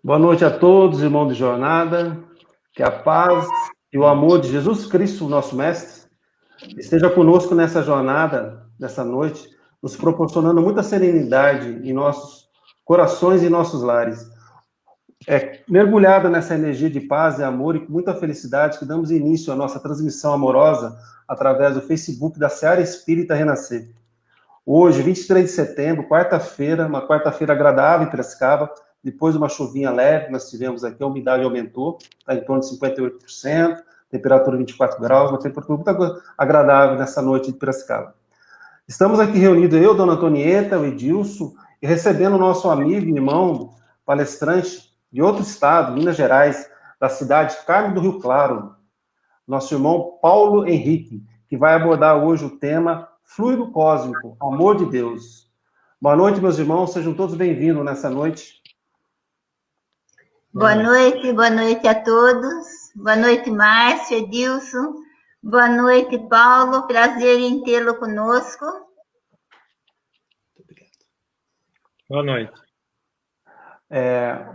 Boa noite a todos, irmãos de jornada. Que a paz e o amor de Jesus Cristo, nosso Mestre, esteja conosco nessa jornada, nessa noite, nos proporcionando muita serenidade em nossos corações e nossos lares. Mergulhada nessa energia de paz e amor e com muita felicidade que damos início à nossa transmissão amorosa através do Facebook da Seara Espírita Renascer. Hoje, 23 de setembro, quarta-feira, uma quarta-feira agradável em Piracicaba, depois de uma chuvinha leve, nós tivemos aqui, a umidade aumentou, está em torno de 58%, temperatura 24 graus, uma temperatura muito agradável nessa noite de Piracicaba. Estamos aqui reunidos, eu, Dona Antonieta, o Edilson, e recebendo o nosso amigo e irmão palestrante de outro estado, Minas Gerais, da cidade de Carmo do Rio Claro, nosso irmão Paulo Henrique, que vai abordar hoje o tema Fluido Cósmico, Amor de Deus. Boa noite, meus irmãos, sejam todos bem-vindos nessa noite. Boa noite a todos. Boa noite, Márcio, Edilson. Boa noite, Paulo. Prazer em tê-lo conosco. Obrigado. Boa noite.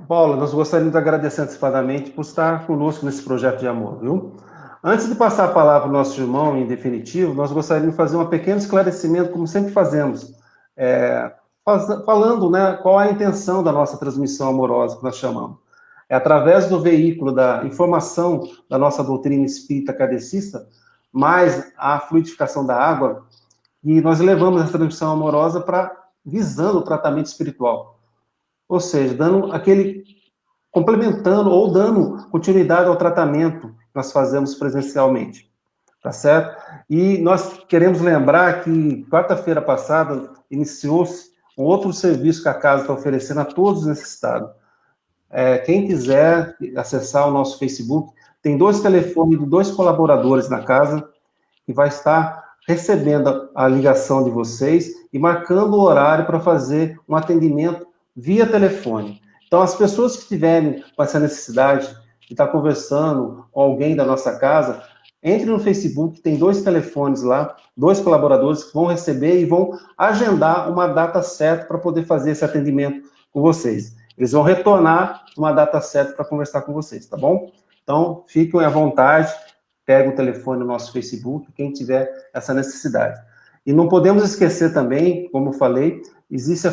Paulo, nós gostaríamos de agradecer antecipadamente por estar conosco nesse projeto de amor, viu? Antes de passar a palavra para o nosso irmão, em definitivo, nós gostaríamos de fazer um pequeno esclarecimento, como sempre fazemos, falando, né, qual é a intenção da nossa transmissão amorosa, que nós chamamos. É através do veículo da informação da nossa doutrina espírita kardecista, mais a fluidificação da água, e nós levamos essa transmissão amorosa visando o tratamento espiritual. Ou seja, complementando ou dando continuidade ao tratamento que nós fazemos presencialmente, tá certo? E nós queremos lembrar que quarta-feira passada iniciou-se um outro serviço que a casa está oferecendo a todos os necessitados. Quem quiser acessar o nosso Facebook, tem 2 telefones de 2 colaboradores na casa que vai estar recebendo a ligação de vocês e marcando o horário para fazer um atendimento via telefone. Então, as pessoas que tiverem com essa necessidade de estar conversando com alguém da nossa casa, entre no Facebook, tem 2 telefones lá, 2 colaboradores que vão receber e vão agendar uma data certa para poder fazer esse atendimento com vocês. Eles vão retornar uma data certa para conversar com vocês, tá bom? Então, fiquem à vontade, pega o telefone no nosso Facebook, quem tiver essa necessidade. E não podemos esquecer também, como eu falei, existe a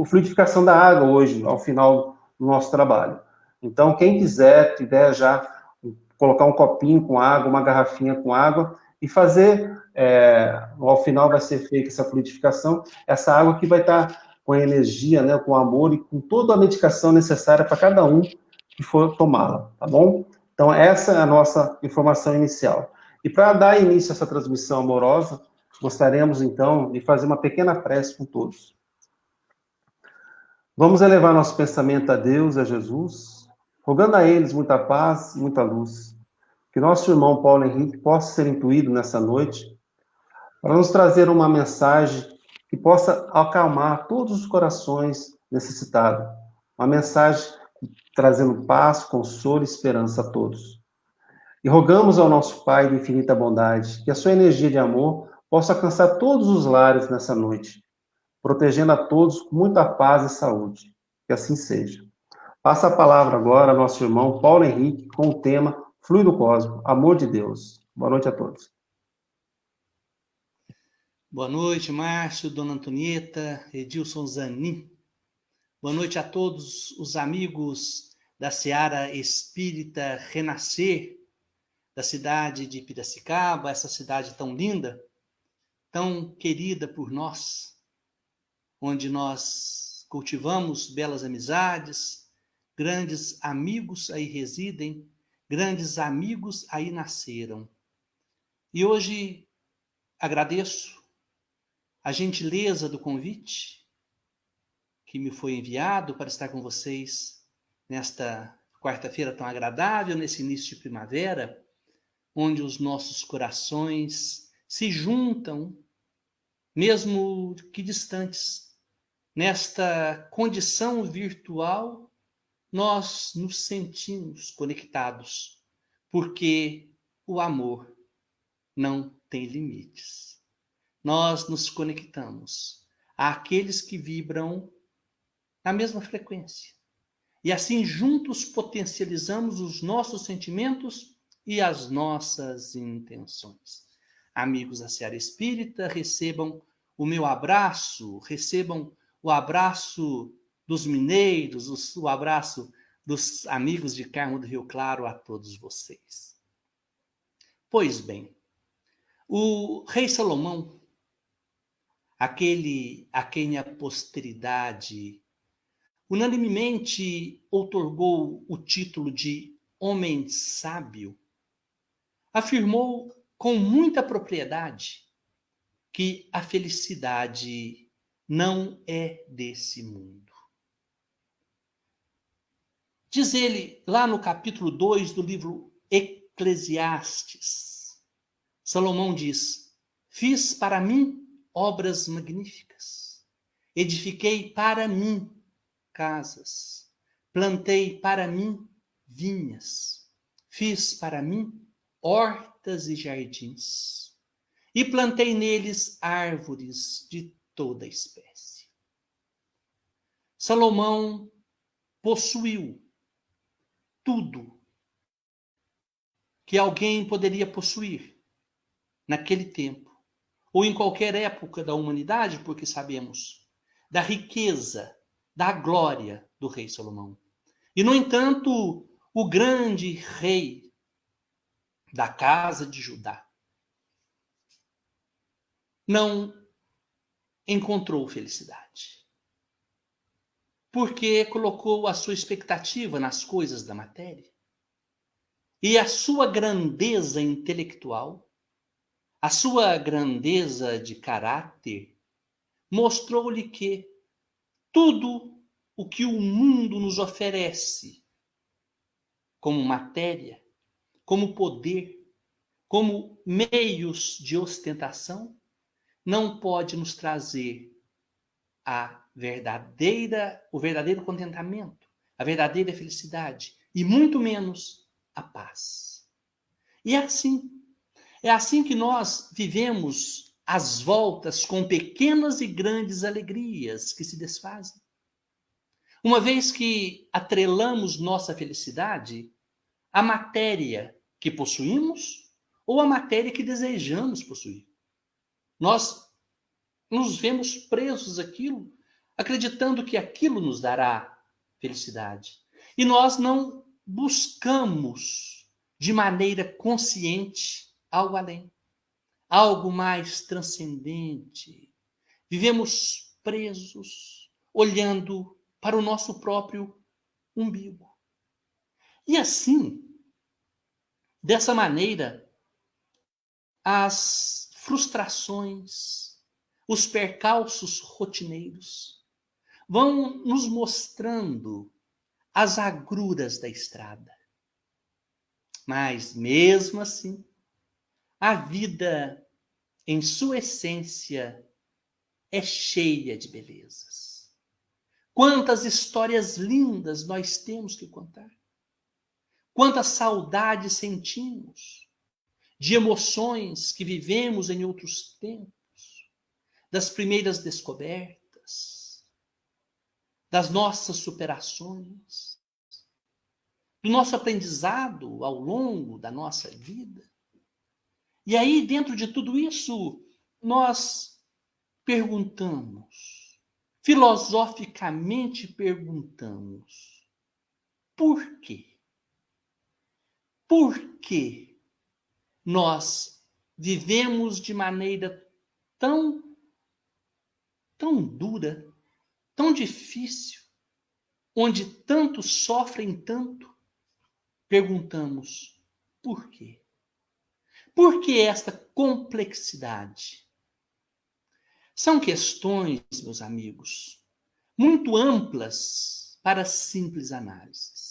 fluidificação da água hoje, ao final do nosso trabalho. Então, quem tiver já, colocar um copinho com água, uma garrafinha com água, e fazer, ao final vai ser feita essa fluidificação, essa água que vai estar com energia, né, com amor e com toda a medicação necessária para cada um que for tomá-la, tá bom? Então, essa é a nossa informação inicial. E para dar início a essa transmissão amorosa, gostaríamos, então, de fazer uma pequena prece com todos. Vamos elevar nosso pensamento a Deus, a Jesus, rogando a eles muita paz e muita luz. Que nosso irmão Paulo Henrique possa ser intuído nessa noite para nos trazer uma mensagem que possa acalmar todos os corações necessitados. Uma mensagem trazendo paz, consolo e esperança a todos. E rogamos ao nosso Pai de infinita bondade que a sua energia de amor possa alcançar todos os lares nessa noite, protegendo a todos com muita paz e saúde. Que assim seja. Passa a palavra agora ao nosso irmão Paulo Henrique com o tema Fluido Cósmico, Amor de Deus. Boa noite a todos. Boa noite, Márcio, Dona Antonieta, Edilson Zanin. Boa noite a todos os amigos da Seara Espírita Renascer, da cidade de Piracicaba, essa cidade tão linda, tão querida por nós, onde nós cultivamos belas amizades, grandes amigos aí residem, grandes amigos aí nasceram. E hoje agradeço a gentileza do convite que me foi enviado para estar com vocês nesta quarta-feira tão agradável, nesse início de primavera, onde os nossos corações se juntam, mesmo que distantes. Nesta condição virtual, nós nos sentimos conectados, porque o amor não tem limites. Nós nos conectamos àqueles que vibram na mesma frequência. E assim juntos potencializamos os nossos sentimentos e as nossas intenções. Amigos da Seara Espírita, recebam o meu abraço, recebam o abraço dos mineiros, o abraço dos amigos de Carmo do Rio Claro a todos vocês. Pois bem, o rei Salomão, aquele a quem a posteridade unanimemente outorgou o título de homem sábio, afirmou com muita propriedade que a felicidade não é desse mundo. Diz ele lá no capítulo 2 do livro Eclesiastes, Salomão diz: fiz para mim obras magníficas, edifiquei para mim casas, plantei para mim vinhas, fiz para mim hortas e jardins, e plantei neles árvores de toda espécie. Salomão possuiu tudo que alguém poderia possuir naquele tempo, ou em qualquer época da humanidade, porque sabemos da riqueza, da glória do rei Salomão. E, no entanto, o grande rei da casa de Judá não encontrou felicidade, porque colocou a sua expectativa nas coisas da matéria. E a sua grandeza intelectual, a sua grandeza de caráter, mostrou-lhe que tudo o que o mundo nos oferece, como matéria, como poder, como meios de ostentação, não pode nos trazer o verdadeiro contentamento, a verdadeira felicidade, e muito menos a paz. E é assim que nós vivemos às voltas com pequenas e grandes alegrias que se desfazem. Uma vez que atrelamos nossa felicidade à matéria que possuímos ou à matéria que desejamos possuir. Nós nos vemos presos àquilo, acreditando que aquilo nos dará felicidade. E nós não buscamos de maneira consciente algo além, algo mais transcendente. Vivemos presos, olhando para o nosso próprio umbigo. E assim, dessa maneira, as frustrações, os percalços rotineiros vão nos mostrando as agruras da estrada. Mas, mesmo assim, a vida, em sua essência, é cheia de belezas. Quantas histórias lindas nós temos que contar. Quantas saudades sentimos de emoções que vivemos em outros tempos, das primeiras descobertas, das nossas superações, do nosso aprendizado ao longo da nossa vida. E aí, dentro de tudo isso, nós perguntamos, filosoficamente perguntamos, por quê? Por que nós vivemos de maneira tão dura, tão difícil, onde tantos sofrem tanto? Perguntamos, por quê? Por que esta complexidade? São questões, meus amigos, muito amplas para simples análises.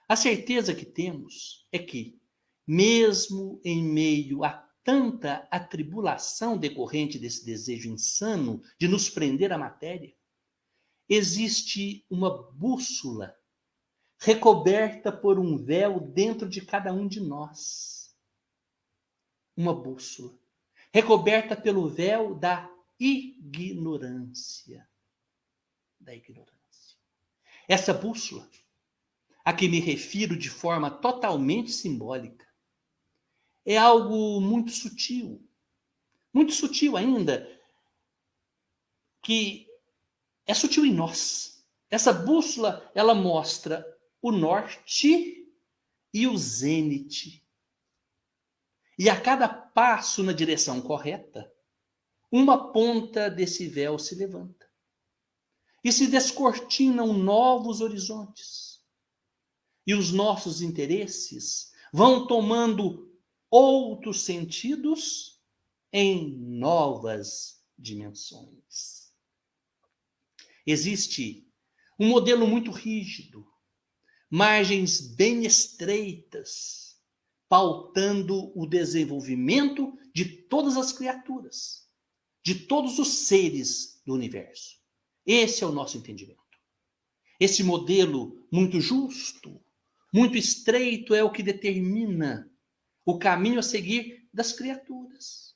A certeza que temos é que, mesmo em meio a tanta atribulação decorrente desse desejo insano de nos prender à matéria, existe uma bússola recoberta por um véu dentro de cada um de nós. Uma bússola recoberta pelo véu da ignorância. Essa bússola, a que me refiro de forma totalmente simbólica, é algo muito sutil ainda, que é sutil em nós. Essa bússola, ela mostra o norte e o zênite. E a cada passo na direção correta, uma ponta desse véu se levanta. E se descortinam novos horizontes. E os nossos interesses vão tomando outros sentidos em novas dimensões. Existe um modelo muito rígido, margens bem estreitas, pautando o desenvolvimento de todas as criaturas, de todos os seres do universo. Esse é o nosso entendimento. Esse modelo muito justo, muito estreito, é o que determina o caminho a seguir das criaturas.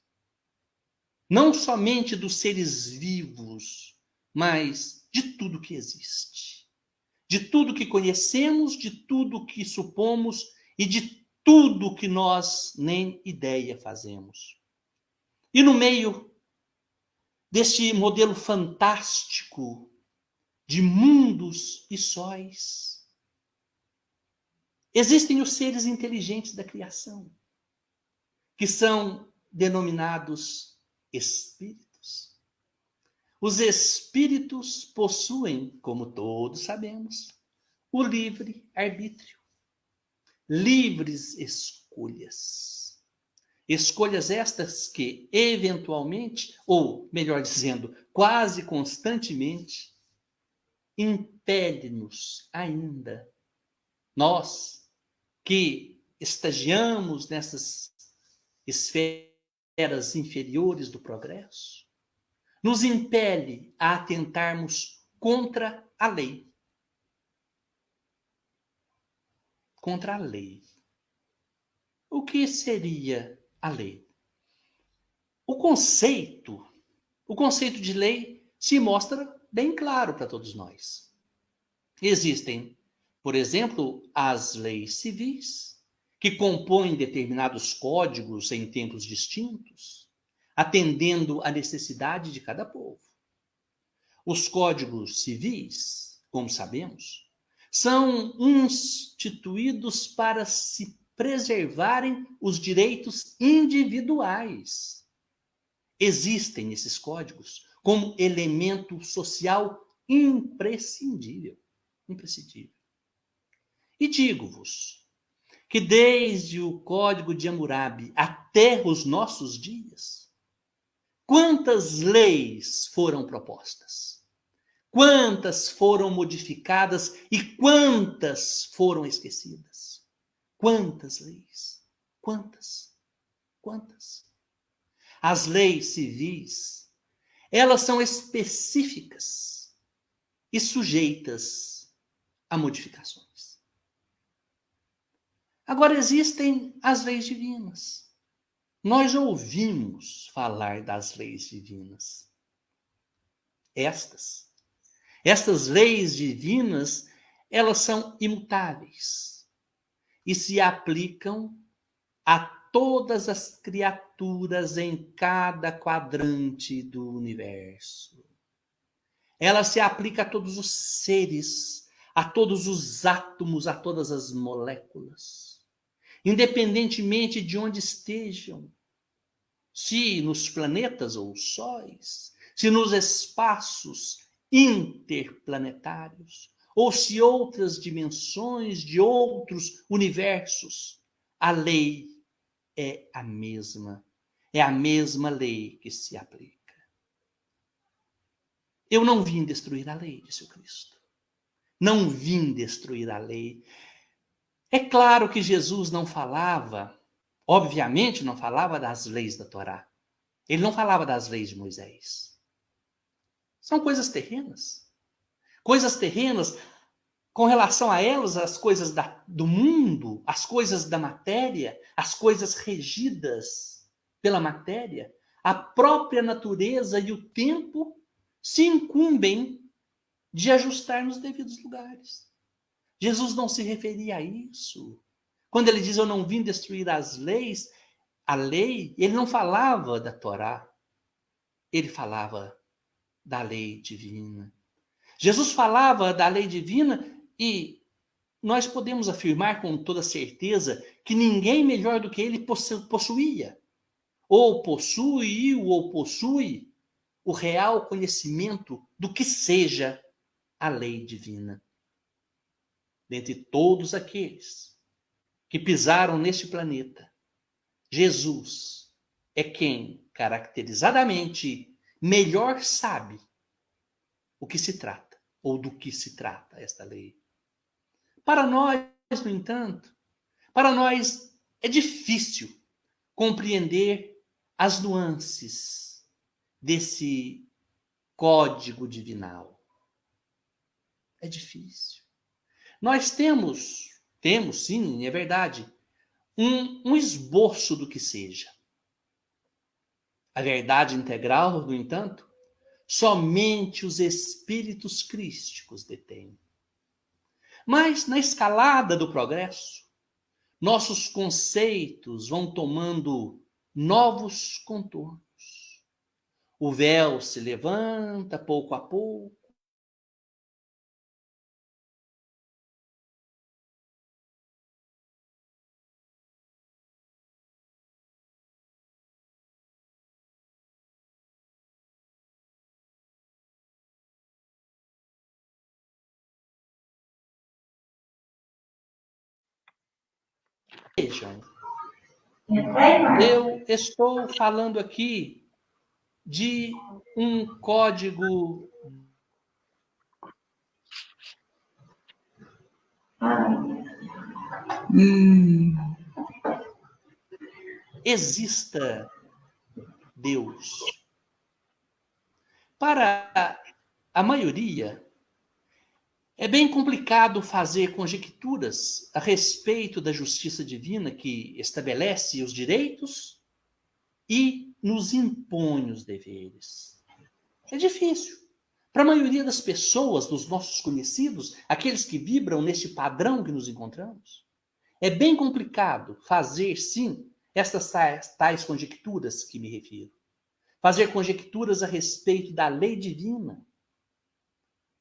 Não somente dos seres vivos, mas de tudo que existe. De tudo que conhecemos, de tudo que supomos e de tudo que nós nem ideia fazemos. E no meio deste modelo fantástico de mundos e sóis, existem os seres inteligentes da criação, que são denominados espíritos. Os espíritos possuem, como todos sabemos, o livre arbítrio, livres escolhas. Escolhas estas que, eventualmente, ou melhor dizendo, quase constantemente, impele-nos ainda, nós que estagiamos nessas esferas inferiores do progresso, nos impele a atentarmos contra a lei. Contra a lei. O que seria a lei? O conceito de lei se mostra bem claro para todos nós. Existem, por exemplo, as leis civis, que compõem determinados códigos em tempos distintos, atendendo à necessidade de cada povo. Os códigos civis, como sabemos, são instituídos para se preservarem os direitos individuais. Existem esses códigos como elemento social imprescindível. E digo-vos que desde o Código de Hammurabi até os nossos dias, quantas leis foram propostas? Quantas foram modificadas e quantas foram esquecidas? Quantas leis? Quantas? As leis civis, elas são específicas e sujeitas a modificações. Agora existem as leis divinas. Nós ouvimos falar das leis divinas. Estas leis divinas, elas são imutáveis e se aplicam a todas as criaturas em cada quadrante do universo. Ela se aplica a todos os seres, a todos os átomos, a todas as moléculas, independentemente de onde estejam, se nos planetas ou sóis, se nos espaços interplanetários, ou se outras dimensões de outros universos, a lei é a mesma lei que se aplica. Eu não vim destruir a lei, disse o Cristo. Não vim destruir a lei. É claro que Jesus não falava, obviamente não falava das leis da Torá. Ele não falava das leis de Moisés. São coisas terrenas. Coisas terrenas, com relação a elas, as coisas do mundo, as coisas da matéria, as coisas regidas pela matéria, a própria natureza e o tempo se incumbem de ajustar nos devidos lugares. Jesus não se referia a isso. Quando ele diz, eu não vim destruir as leis, a lei, ele não falava da Torá, ele falava da lei divina. Jesus falava da lei divina e nós podemos afirmar com toda certeza que ninguém melhor do que ele possuía, ou possuiu, ou possui o real conhecimento do que seja a lei divina. Dentre todos aqueles que pisaram neste planeta, Jesus é quem, caracterizadamente, melhor sabe o que se trata, ou do que se trata esta lei. Para nós, no entanto, para nós é difícil compreender as nuances desse código divinal. É difícil. Nós temos sim, é verdade, um esboço do que seja. A verdade integral, no entanto, somente os espíritos crísticos detêm. Mas na escalada do progresso, nossos conceitos vão tomando novos contornos. O véu se levanta pouco a pouco. Vejam, eu estou falando aqui de um código exista Deus. Para a maioria, é bem complicado fazer conjecturas a respeito da justiça divina que estabelece os direitos e nos impõe os deveres. É difícil. Para a maioria das pessoas, dos nossos conhecidos, aqueles que vibram neste padrão que nos encontramos, é bem complicado fazer, sim, estas tais conjecturas que me refiro. Fazer conjecturas a respeito da lei divina,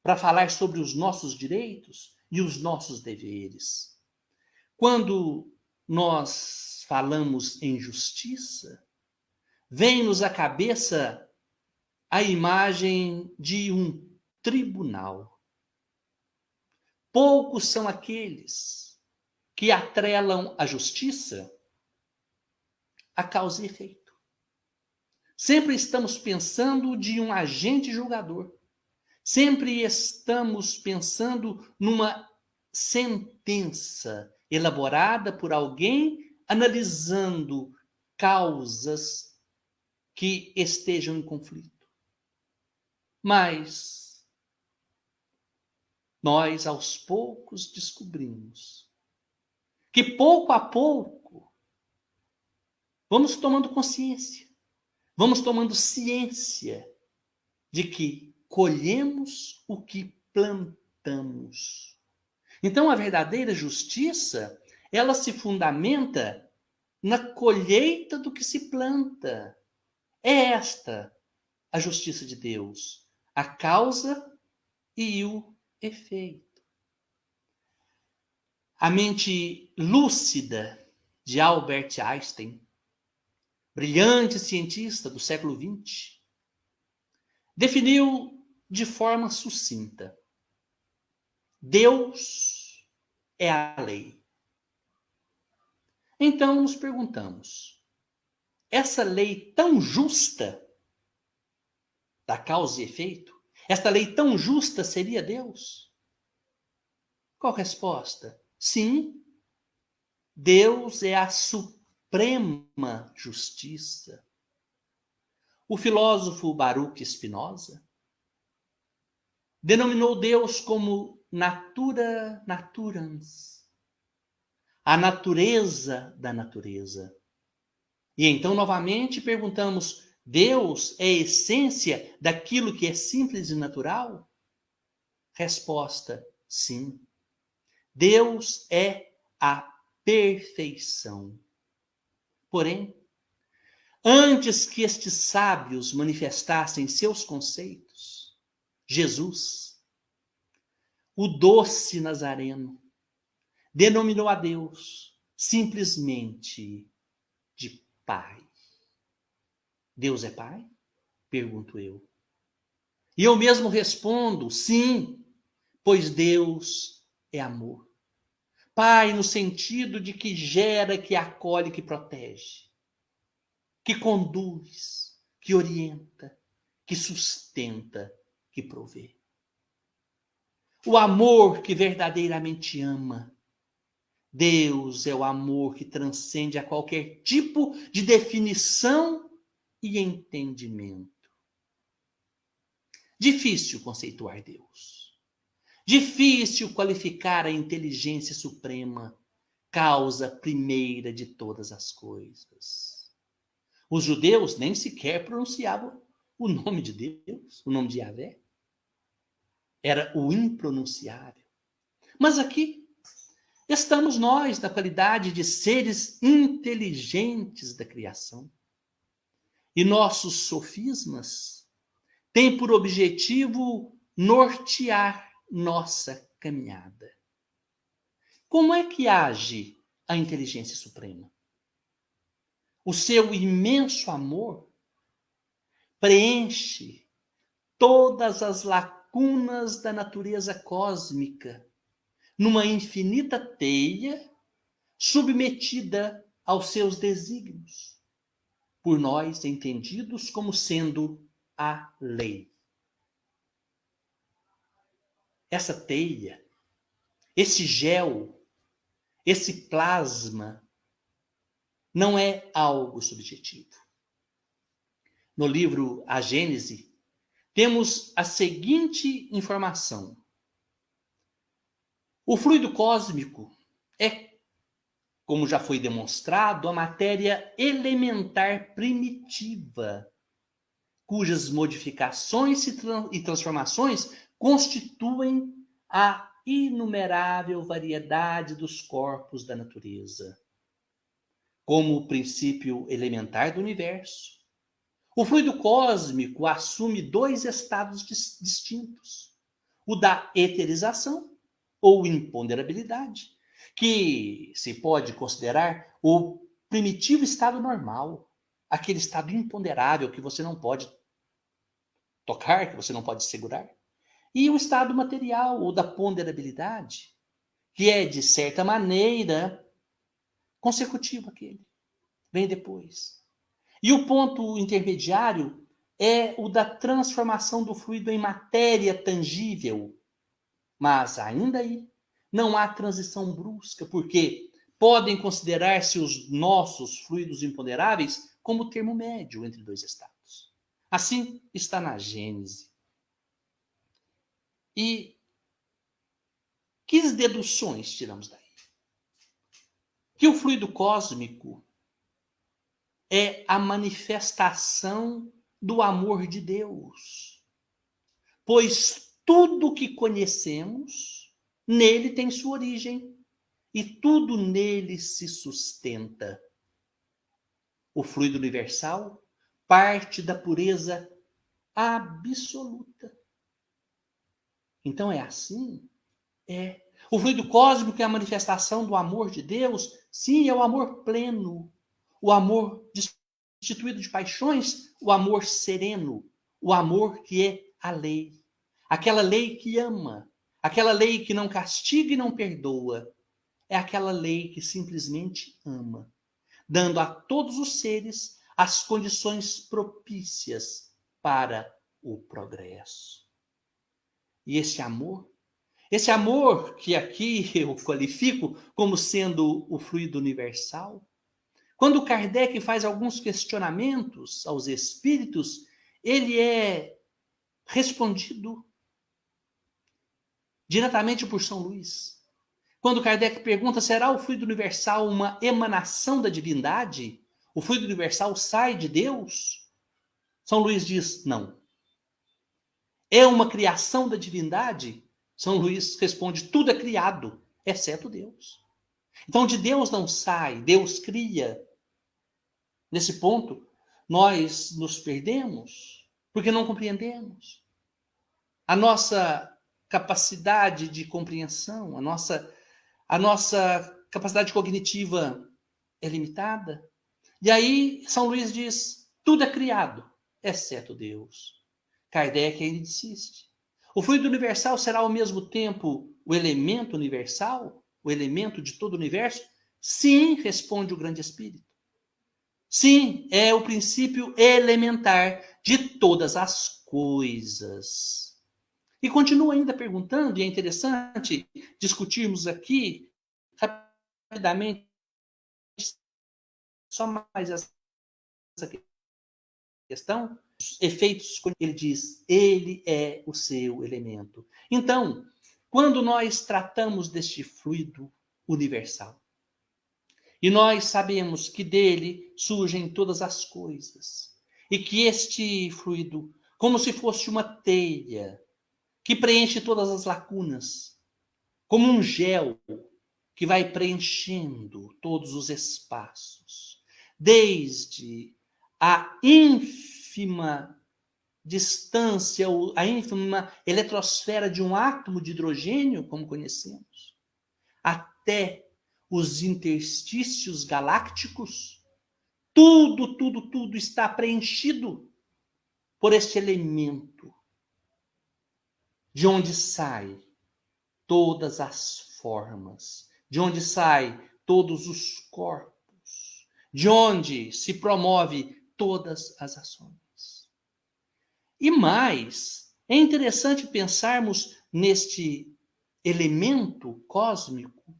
para falar sobre os nossos direitos e os nossos deveres. Quando nós falamos em justiça, vem-nos à cabeça a imagem de um tribunal. Poucos são aqueles que atrelam a justiça a causa e efeito. Sempre estamos pensando de um agente julgador. Sempre estamos pensando numa sentença elaborada por alguém analisando causas que estejam em conflito. Mas nós, aos poucos, descobrimos que, pouco a pouco, vamos tomando consciência, vamos tomando ciência de que colhemos o que plantamos. Então, a verdadeira justiça, ela se fundamenta na colheita do que se planta. É esta a justiça de Deus, a causa e o efeito. A mente lúcida de Albert Einstein, brilhante cientista do século XX, definiu de forma sucinta: Deus é a lei. Então nos perguntamos, essa lei tão justa da causa e efeito, esta lei tão justa seria Deus? Qual a resposta? Sim, Deus é a suprema justiça. O filósofo Baruch Spinoza denominou Deus como natura naturans, a natureza da natureza. E então, novamente, perguntamos, Deus é a essência daquilo que é simples e natural? Resposta: sim. Deus é a perfeição. Porém, antes que estes sábios manifestassem seus conceitos, Jesus, o doce Nazareno, denominou a Deus simplesmente de Pai. Deus é Pai? Pergunto eu. E eu mesmo respondo, sim, pois Deus é amor. Pai no sentido de que gera, que acolhe, que protege, que conduz, que orienta, que sustenta, que provê. O amor que verdadeiramente ama. Deus é o amor que transcende a qualquer tipo de definição e entendimento. Difícil conceituar Deus. Difícil qualificar a inteligência suprema, causa primeira de todas as coisas. Os judeus nem sequer pronunciavam o nome de Deus, o nome de Yahvé. Era o impronunciável. Mas aqui estamos nós, na qualidade de seres inteligentes da criação. E nossos sofismas têm por objetivo nortear nossa caminhada. Como é que age a inteligência suprema? O seu imenso amor preenche todas as lacunas da natureza cósmica numa infinita teia submetida aos seus desígnios, por nós entendidos como sendo a lei. Essa teia, esse gel, esse plasma, não é algo subjetivo. No livro A Gênese, temos a seguinte informação. O fluido cósmico é, como já foi demonstrado, a matéria elementar primitiva, cujas modificações e transformações constituem a inumerável variedade dos corpos da natureza. Como o princípio elementar do universo, o fluido cósmico assume dois estados distintos: o da eterização ou imponderabilidade, que se pode considerar o primitivo estado normal, aquele estado imponderável que você não pode tocar, que você não pode segurar, e o estado material ou da ponderabilidade, que é, de certa maneira, consecutivo àquele, vem depois. E o ponto intermediário é o da transformação do fluido em matéria tangível. Mas ainda aí não há transição brusca, porque podem considerar-se os nossos fluidos imponderáveis como termo médio entre dois estados. Assim está na Gênese. E que deduções tiramos daí? Que o fluido cósmico é a manifestação do amor de Deus, pois tudo que conhecemos nele tem sua origem e tudo nele se sustenta. O fluido universal parte da pureza absoluta. Então é assim? É. O fluido cósmico é a manifestação do amor de Deus? Sim, é o amor pleno. O amor destituído de paixões, o amor sereno, o amor que é a lei. Aquela lei que ama, aquela lei que não castiga e não perdoa. É aquela lei que simplesmente ama, dando a todos os seres as condições propícias para o progresso. E esse amor que aqui eu qualifico como sendo o fluido universal, quando Kardec faz alguns questionamentos aos espíritos, ele é respondido diretamente por São Luís. Quando Kardec pergunta, será o fluido universal uma emanação da divindade? O fluido universal sai de Deus? São Luís diz, não. É uma criação da divindade? São Luís responde: tudo é criado, exceto Deus. Então, de Deus não sai, Deus cria. Nesse ponto, nós nos perdemos porque não compreendemos. A nossa capacidade de compreensão, a nossa capacidade cognitiva é limitada. E aí, São Luís diz: tudo é criado, exceto Deus. Kardec ainda insiste. O fluido universal será ao mesmo tempo o elemento universal, o elemento de todo o universo? Sim, responde o grande Espírito. Sim, é o princípio elementar de todas as coisas. E continua ainda perguntando, e é interessante discutirmos aqui rapidamente só mais essa questão. Os efeitos, ele diz, ele é o seu elemento. Então, quando nós tratamos deste fluido universal, e nós sabemos que dele surgem todas as coisas, e que este fluido, como se fosse uma teia, que preenche todas as lacunas, como um gel que vai preenchendo todos os espaços, desde a ínfima distância, a ínfima eletrosfera de um átomo de hidrogênio, como conhecemos, até os interstícios galácticos, tudo está preenchido por este elemento, de onde sai todas as formas, de onde sai todos os corpos, de onde se promove todas as ações. E mais, é interessante pensarmos neste elemento cósmico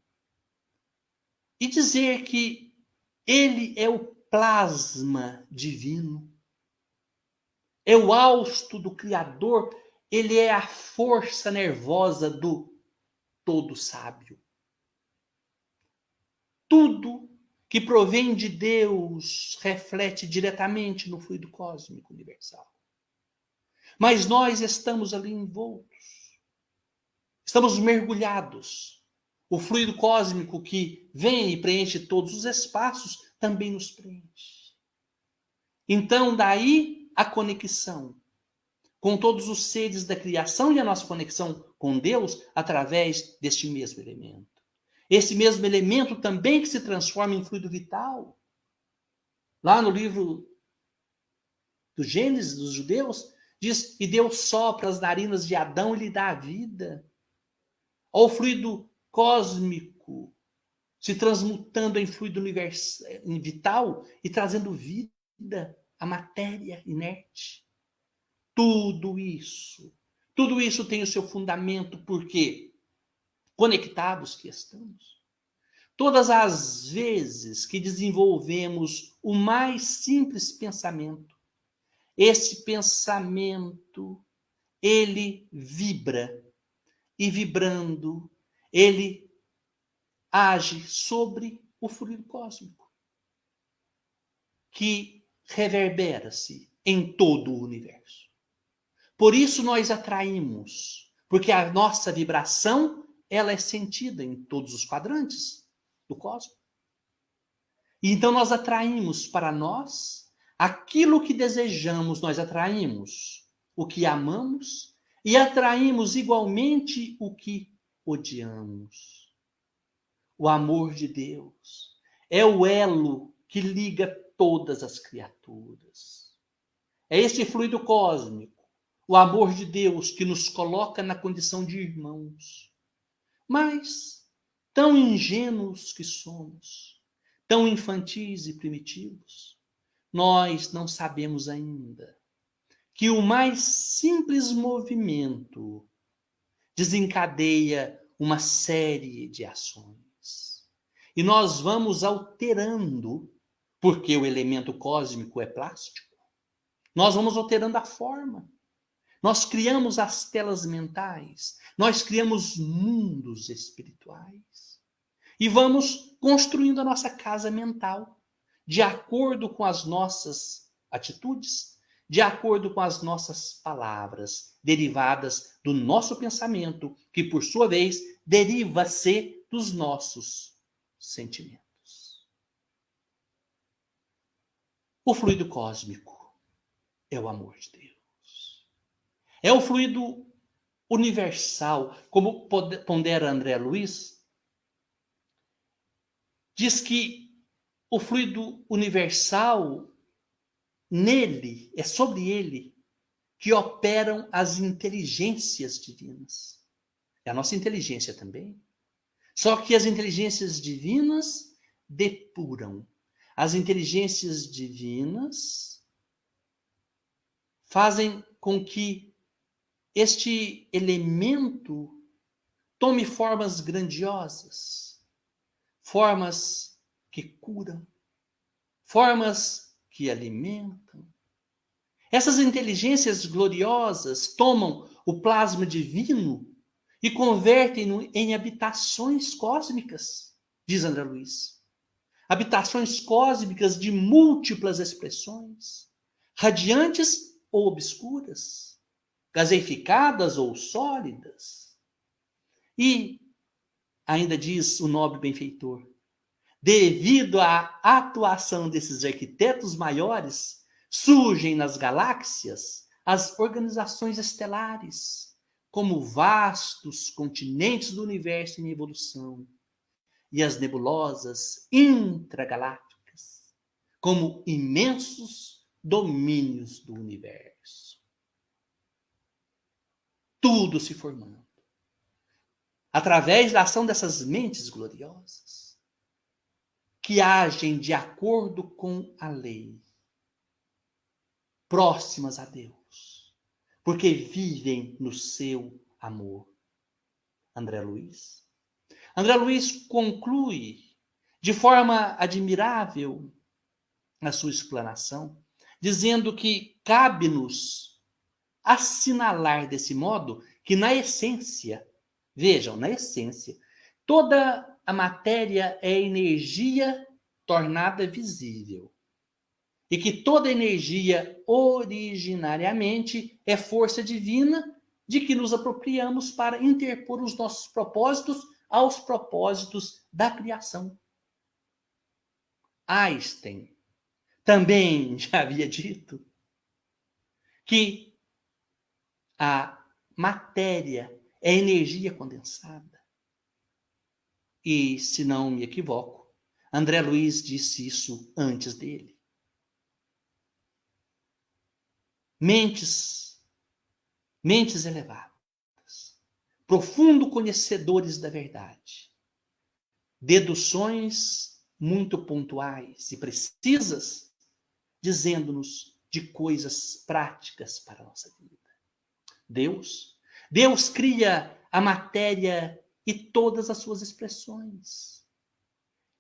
e dizer que ele é o plasma divino, é o hausto do Criador, ele é a força nervosa do todo sábio. Tudo que provém de Deus reflete diretamente no fluido cósmico universal. Mas nós estamos ali envoltos, estamos mergulhados. O fluido cósmico que vem e preenche todos os espaços também nos preenche. Então, daí a conexão com todos os seres da criação e a nossa conexão com Deus através deste mesmo elemento. Esse mesmo elemento também que se transforma em fluido vital. Lá no livro do Gênesis dos judeus, diz que Deus sopra as narinas de Adão e lhe dá a vida. Olha o fluido cósmico se transmutando em fluido vital e trazendo vida à matéria inerte. Tudo isso tem o seu fundamento porque conectados que estamos. Todas as vezes que desenvolvemos o mais simples pensamento, esse pensamento, ele vibra, e vibrando, ele age sobre o fluido cósmico, que reverbera-se em todo o universo. Por isso nós atraímos, porque a nossa vibração, ela é sentida em todos os quadrantes do cosmos. E então nós atraímos para nós aquilo que desejamos, nós atraímos o que amamos e atraímos igualmente o que odiamos. O amor de Deus é o elo que liga todas as criaturas. É este fluido cósmico, o amor de Deus que nos coloca na condição de irmãos. Mas, tão ingênuos que somos, tão infantis e primitivos, nós não sabemos ainda que o mais simples movimento desencadeia uma série de ações. E nós vamos alterando, porque o elemento cósmico é plástico, nós vamos alterando a forma. Nós criamos as telas mentais, nós criamos mundos espirituais. E vamos construindo a nossa casa mental, de acordo com as nossas atitudes, de acordo com as nossas palavras, derivadas do nosso pensamento, que por sua vez deriva-se dos nossos sentimentos. O fluido cósmico é o amor de Deus. É o fluido universal, como pondera André Luiz, diz que o fluido universal, nele, é sobre ele, que operam as inteligências divinas. É a nossa inteligência também. Só que as inteligências divinas depuram. As inteligências divinas fazem com que este elemento tome formas grandiosas, formas que curam, formas que alimentam. Essas inteligências gloriosas tomam o plasma divino e convertem-no em habitações cósmicas, diz André Luiz. Habitações cósmicas de múltiplas expressões, radiantes ou obscuras, gaseificadas ou sólidas. E, ainda diz o nobre benfeitor, devido à atuação desses arquitetos maiores, surgem nas galáxias as organizações estelares, como vastos continentes do universo em evolução, e as nebulosas intragalácticas, como imensos domínios do universo. Tudo se formando através da ação dessas mentes gloriosas, que agem de acordo com a lei, próximas a Deus, porque vivem no seu amor. André Luiz conclui de forma admirável a sua explanação, dizendo que cabe-nos assinalar desse modo que na essência, vejam, na essência, toda a matéria é energia tornada visível. E que toda energia originariamente é força divina de que nos apropriamos para interpor os nossos propósitos aos propósitos da criação. Einstein também já havia dito que a matéria é energia condensada. E, se não me equivoco, André Luiz disse isso antes dele. Mentes elevadas, profundo conhecedores da verdade, deduções muito pontuais e precisas, dizendo-nos de coisas práticas para a nossa vida. Deus cria a matéria e todas as suas expressões.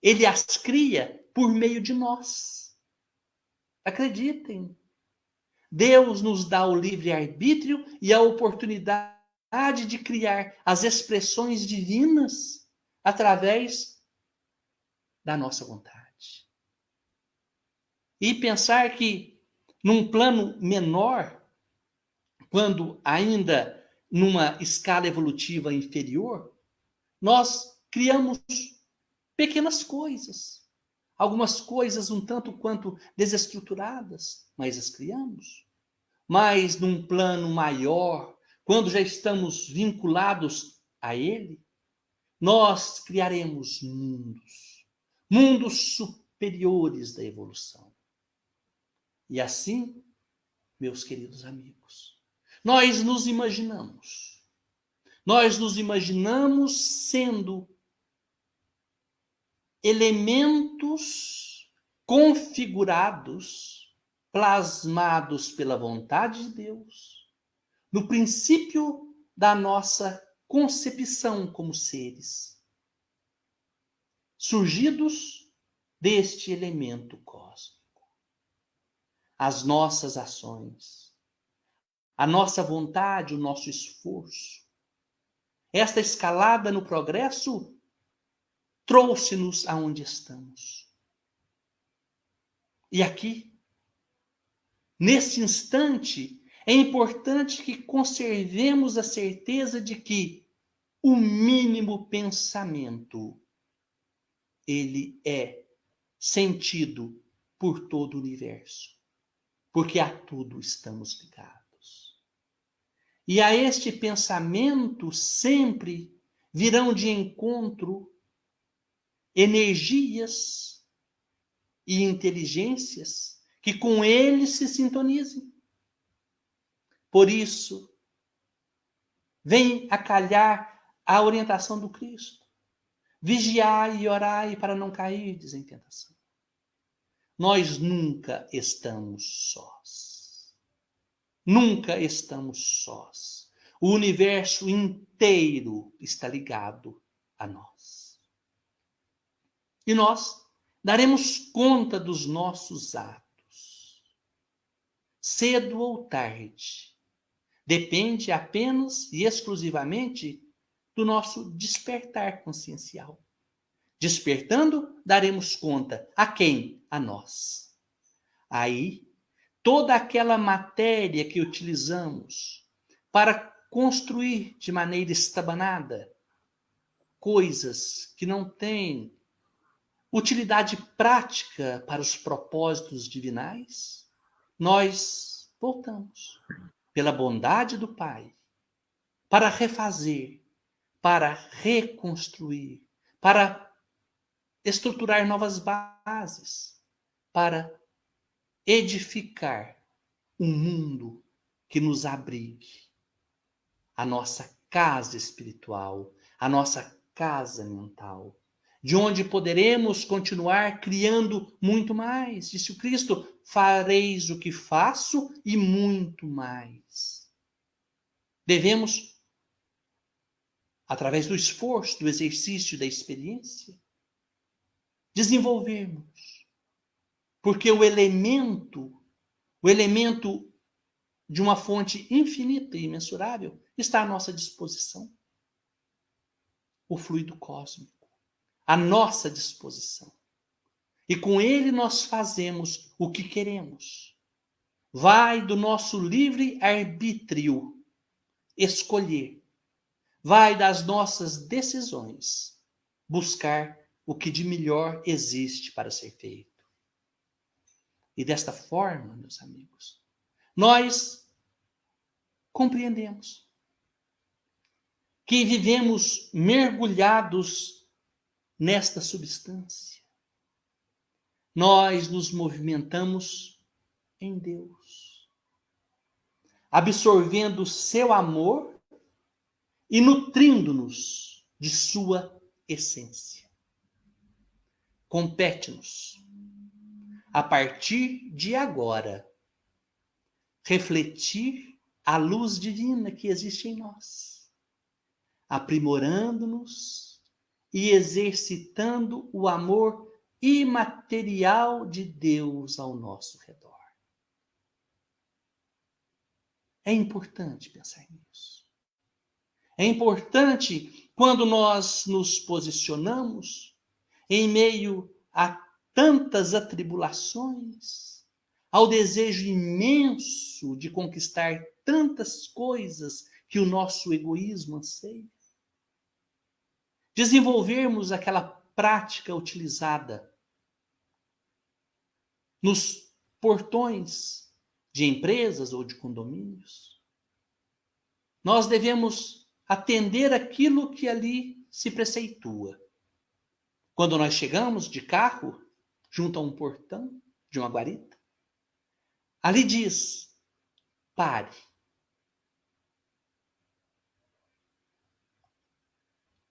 Ele as cria por meio de nós. Acreditem. Deus nos dá o livre-arbítrio e a oportunidade de criar as expressões divinas através da nossa vontade. E pensar que, num plano menor, quando ainda numa escala evolutiva inferior, nós criamos pequenas coisas. Algumas coisas um tanto quanto desestruturadas, mas as criamos. Mas num plano maior, quando já estamos vinculados a ele, nós criaremos mundos superiores da evolução. E assim, meus queridos amigos, nós nos imaginamos sendo elementos configurados, plasmados pela vontade de Deus, no princípio da nossa concepção como seres, surgidos deste elemento cósmico. As nossas ações, a nossa vontade, o nosso esforço, esta escalada no progresso trouxe-nos aonde estamos. E aqui Nesse instante, é importante que conservemos a certeza de que o mínimo pensamento, ele é sentido por todo o universo, porque a tudo estamos ligados. E a este pensamento sempre virão de encontro energias e inteligências que com ele se sintonizem. Por isso, vem a calhar a orientação do Cristo. Vigiai e orai para não cairdes em tentação. Nós nunca estamos sós. Nunca estamos sós. O universo inteiro está ligado a nós. E nós daremos conta dos nossos atos. Cedo ou tarde. Depende apenas e exclusivamente do nosso despertar consciencial. Despertando, daremos conta. A quem? A nós. Aí, toda aquela matéria que utilizamos para construir de maneira estabanada coisas que não têm utilidade prática para os propósitos divinais, nós voltamos, pela bondade do Pai, para refazer, para reconstruir, para estruturar novas bases, para edificar um mundo que nos abrigue, a nossa casa espiritual, a nossa casa mental, de onde poderemos continuar criando muito mais. Disse o Cristo: fareis o que faço e muito mais. Devemos, através do esforço, do exercício, da experiência, desenvolvermos. Porque o elemento de uma fonte infinita e imensurável está à nossa disposição. O fluido cósmico, à nossa disposição. E com ele nós fazemos o que queremos. Vai do nosso livre arbítrio escolher. Vai das nossas decisões buscar o que de melhor existe para ser feito. E desta forma, meus amigos, nós compreendemos que vivemos mergulhados nesta substância. Nós nos movimentamos em Deus, absorvendo seu amor e nutrindo-nos de sua essência. Compete-nos, a partir de agora, refletir a luz divina que existe em nós, aprimorando-nos e exercitando o amor imaterial de Deus ao nosso redor. É importante pensar nisso. É importante quando nós nos posicionamos em meio a tantas atribulações, ao desejo imenso de conquistar tantas coisas que o nosso egoísmo anseia. Desenvolvermos aquela prática utilizada nos portões de empresas ou de condomínios. Nós devemos atender aquilo que ali se preceitua. Quando nós chegamos de carro junto a um portão de uma guarita, ali diz: pare.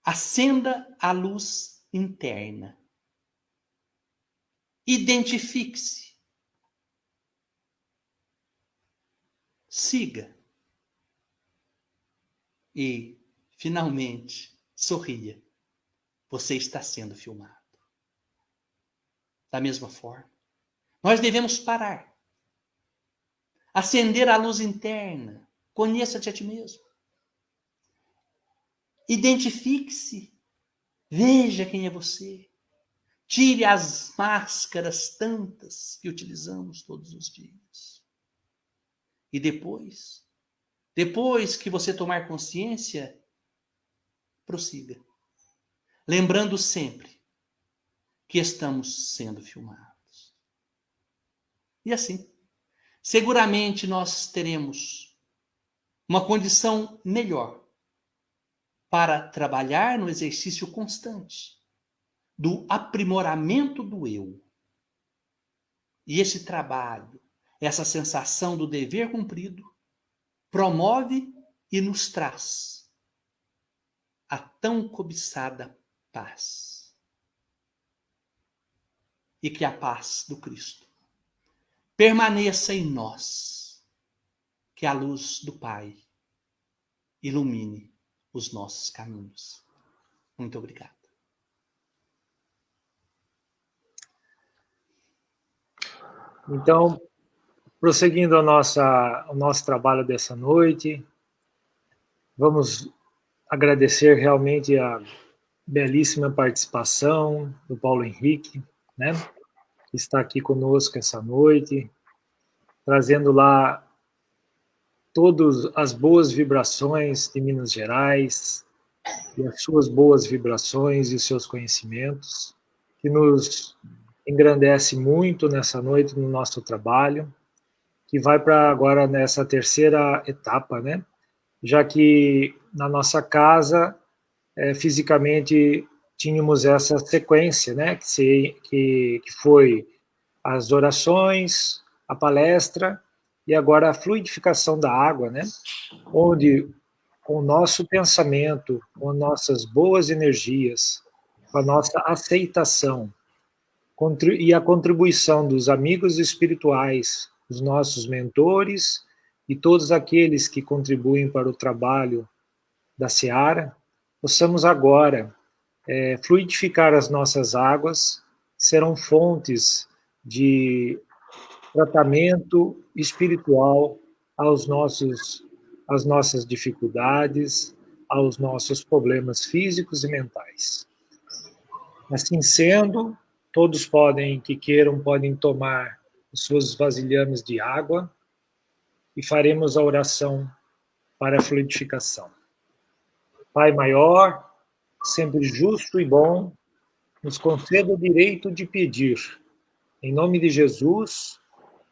Acenda a luz interna. Identifique-se. Siga. E, finalmente, sorria. Você está sendo filmado. Da mesma forma, nós devemos parar. Acender a luz interna. Conheça-te a ti mesmo. Identifique-se. Veja quem é você. Tire as máscaras tantas que utilizamos todos os dias. E depois que você tomar consciência, prossiga. Lembrando sempre que estamos sendo filmados. E assim, seguramente nós teremos uma condição melhor para trabalhar no exercício constante do aprimoramento do eu. E esse trabalho, essa sensação do dever cumprido, promove e nos traz a tão cobiçada paz. E que a paz do Cristo permaneça em nós, que a luz do Pai ilumine os nossos caminhos. Muito obrigado. Então, prosseguindo o nosso trabalho dessa noite, vamos agradecer realmente a belíssima participação do Paulo Henrique, né, que está aqui conosco essa noite, trazendo lá todas as boas vibrações de Minas Gerais, e as suas boas vibrações e os seus conhecimentos, que nos engrandece muito nessa noite no nosso trabalho, que vai para agora nessa terceira etapa, né? Já que na nossa casa, fisicamente, tínhamos essa sequência, né? Que foi as orações, a palestra e agora a fluidificação da água, né? Onde, com o nosso pensamento, com nossas boas energias, com a nossa aceitação e a contribuição dos amigos espirituais, os nossos mentores e todos aqueles que contribuem para o trabalho da Seara, possamos agora fluidificar as nossas águas, serão fontes de tratamento espiritual às nossas dificuldades, aos nossos problemas físicos e mentais. Assim sendo, todos podem tomar os seus vasilhames de água e faremos a oração para a fluidificação. Pai maior, sempre justo e bom, nos conceda o direito de pedir, em nome de Jesus,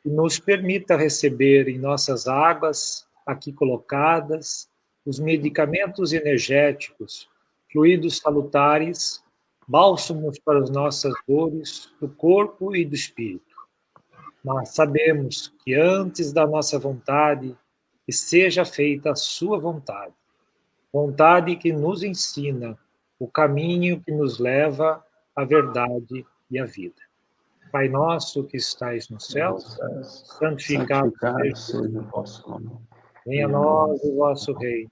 que nos permita receber em nossas águas, aqui colocadas, os medicamentos energéticos, fluidos salutares, bálsamos para as nossas dores do corpo e do espírito. Mas sabemos que antes da nossa vontade, que seja feita a sua vontade, vontade que nos ensina o caminho que nos leva à verdade e à vida. Pai nosso que estais no céu, santificado seja o vosso nome. Venha a nós o vosso reino,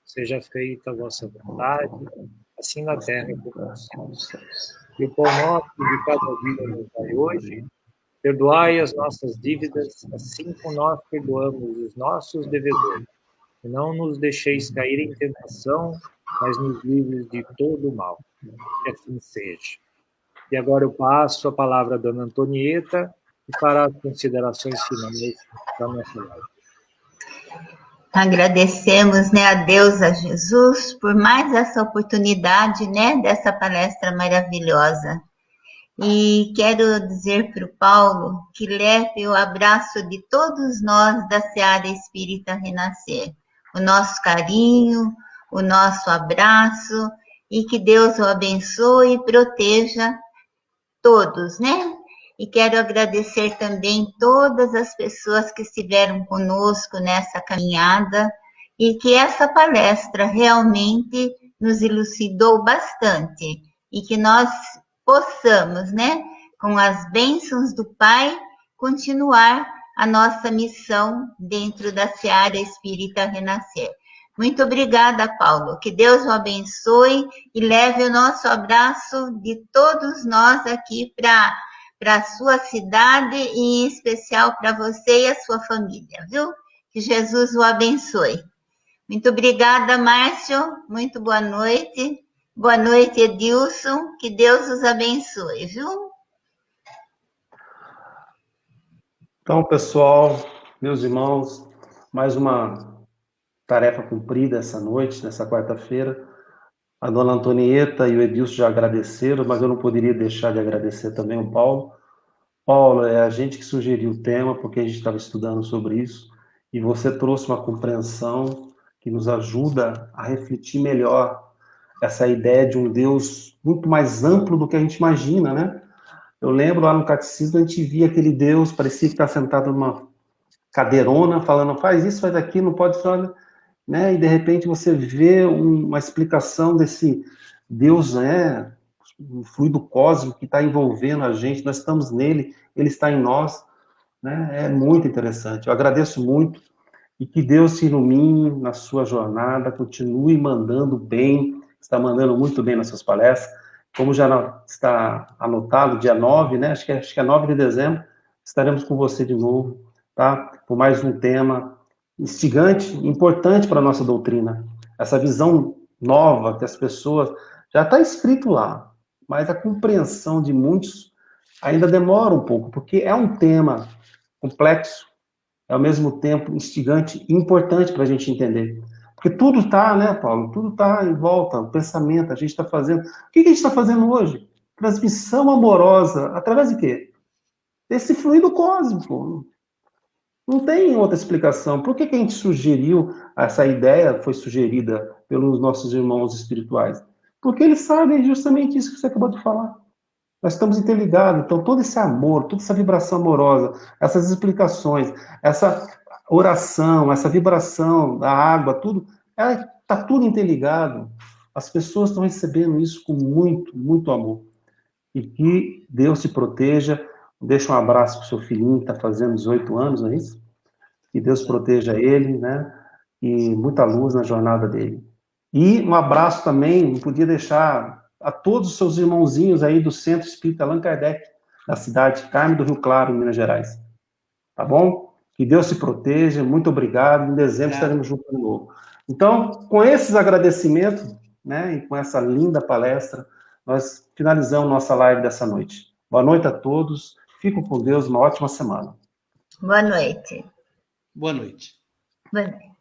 seja feita a vossa vontade, assim na terra como nos céus. E o pão nosso de cada dia nos dai hoje, perdoai as nossas dívidas, assim como nós perdoamos os nossos devedores. E não nos deixeis cair em tentação, mas nos livres de todo o mal. Que assim seja. E agora eu passo a palavra à dona Antonieta, que fará as considerações finais da nossa live. Agradecemos, né, a Deus, a Jesus, por mais essa oportunidade, né, dessa palestra maravilhosa. E quero dizer para o Paulo que leve o abraço de todos nós da Seara Espírita Renascer. O nosso carinho, o nosso abraço, e que Deus o abençoe e proteja todos, né? E quero agradecer também todas as pessoas que estiveram conosco nessa caminhada e que essa palestra realmente nos elucidou bastante e que nós possamos, né, com as bênçãos do Pai, continuar a nossa missão dentro da Seara Espírita Renascer. Muito obrigada, Paulo. Que Deus o abençoe e leve o nosso abraço de todos nós aqui para a sua cidade e em especial para você e a sua família, viu? Que Jesus o abençoe. Muito obrigada, Márcio. Muito boa noite. Boa noite, Edilson. Que Deus os abençoe, viu? Então, pessoal, meus irmãos, mais uma tarefa cumprida essa noite, nessa quarta-feira. A dona Antonieta e o Edilson já agradeceram, mas eu não poderia deixar de agradecer também o Paulo. Paulo, é a gente que sugeriu o tema, porque a gente estava estudando sobre isso, e você trouxe uma compreensão que nos ajuda a refletir melhor essa ideia de um Deus muito mais amplo do que a gente imagina, né? Eu lembro lá no catecismo, a gente via aquele Deus, parecia que está sentado numa cadeirona, falando, faz isso, faz aquilo, não pode falar, né? E de repente você vê uma explicação desse Deus, né? O fluido cósmico que está envolvendo a gente, nós estamos nele, ele está em nós, né? É muito interessante. Eu agradeço muito e que Deus te ilumine na sua jornada, continue mandando bem, está mandando muito bem nas suas palestras. Como já está anotado, dia 9, né? Acho que é 9 de dezembro, estaremos com você de novo, tá? Por mais um tema instigante, importante para a nossa doutrina. Essa visão nova que as pessoas... Já está escrito lá, mas a compreensão de muitos ainda demora um pouco, porque é um tema complexo, ao mesmo tempo instigante e importante para a gente entender. Porque tudo está, né, Paulo? Tudo está em volta, o pensamento, a gente está fazendo... O que a gente está fazendo hoje? Transmissão amorosa, através de quê? Desse fluido cósmico. Não tem outra explicação. Por que a gente sugeriu, essa ideia foi sugerida pelos nossos irmãos espirituais? Porque eles sabem justamente isso que você acabou de falar. Nós estamos interligados, então todo esse amor, toda essa vibração amorosa, essas explicações, essa oração, essa vibração da água, tudo, está tudo interligado. As pessoas estão recebendo isso com muito, muito amor. E que Deus te proteja. Deixa um abraço para o seu filhinho, que está fazendo 18 anos, não é isso? Que Deus proteja ele, né? E muita luz na jornada dele. E um abraço também, não podia deixar a todos os seus irmãozinhos aí do Centro Espírita Allan Kardec, da cidade de Carme do Rio Claro, em Minas Gerais. Tá bom? Que Deus te proteja, muito obrigado. Em dezembro estaremos juntos de novo. Então, com esses agradecimentos, né, e com essa linda palestra, nós finalizamos nossa live dessa noite. Boa noite a todos. Fico com Deus, uma ótima semana. Boa noite. Boa noite. Boa noite.